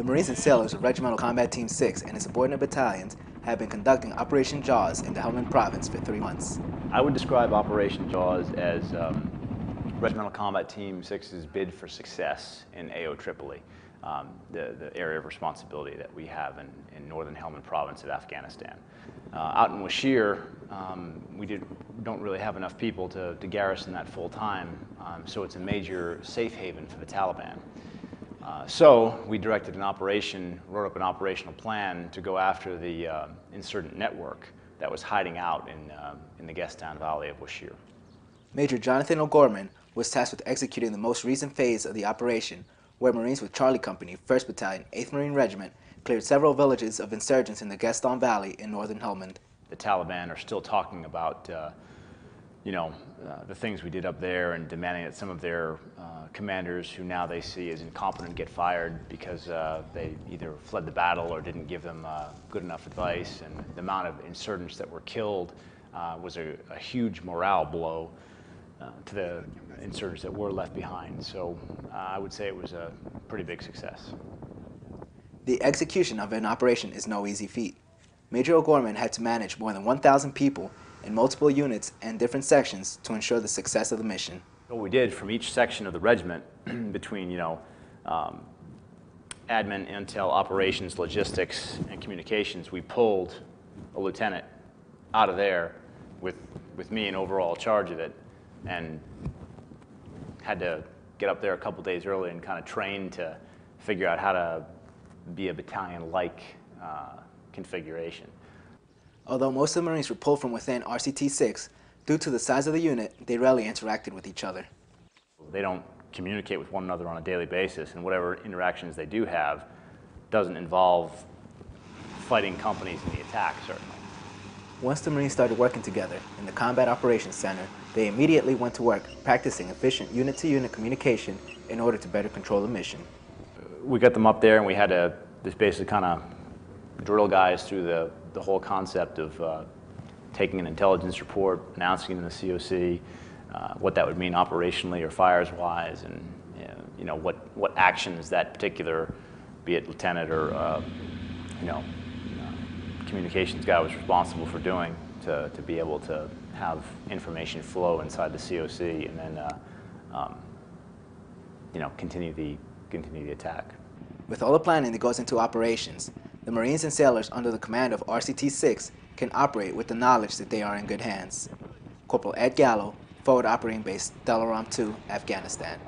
The Marines and sailors of Regimental Combat Team 6 and its subordinate battalions have been conducting Operation Jaws in the Helmand Province for 3 months. I would describe Operation Jaws as Regimental Combat Team 6's bid for success in AO Tripoli, the area of responsibility that we have in northern Helmand Province of Afghanistan. Out in Washir, we don't really have enough people to garrison that full time, so it's a major safe haven for the Taliban. So we directed an operation, wrote up an operational plan to go after the insurgent network that was hiding out in the Gestan Valley of Washir. Major Jonathan O'Gorman was tasked with executing the most recent phase of the operation, where Marines with Charlie Company, 1st Battalion, 8th Marine Regiment, cleared several villages of insurgents in the Gestan Valley in northern Helmand. The Taliban are still talking about the things we did up there and demanding that some of their commanders, who now they see as incompetent, get fired because they either fled the battle or didn't give them good enough advice. And the amount of insurgents that were killed was a huge morale blow to the insurgents that were left behind. So I would say it was a pretty big success. The execution of an operation is no easy feat. Major O'Gorman had to manage more than 1,000 people in multiple units and different sections to ensure the success of the mission. What we did from each section of the regiment, between admin, intel, operations, logistics, and communications, we pulled a lieutenant out of there with me in overall charge of it, and had to get up there a couple days early and kind of train to figure out how to be a battalion-like configuration. Although most of the Marines were pulled from within RCT-6, due to the size of the unit, they rarely interacted with each other. They don't communicate with one another on a daily basis, and whatever interactions they do have doesn't involve fighting companies in the attack, certainly. Once the Marines started working together in the Combat Operations Center, they immediately went to work practicing efficient unit-to-unit communication in order to better control the mission. We got them up there, and we had to just basically kind of drill guys through the whole concept of taking an intelligence report, announcing it in the COC, what that would mean operationally or fires-wise, and what actions that particular, be it lieutenant or communications guy, was responsible for doing to be able to have information flow inside the COC, and then continue the attack. With all the planning that goes into operations, the Marines and sailors under the command of RCT-6 can operate with the knowledge that they are in good hands. Corporal Ed Gallo, Forward Operating Base, Dalaram 2, Afghanistan.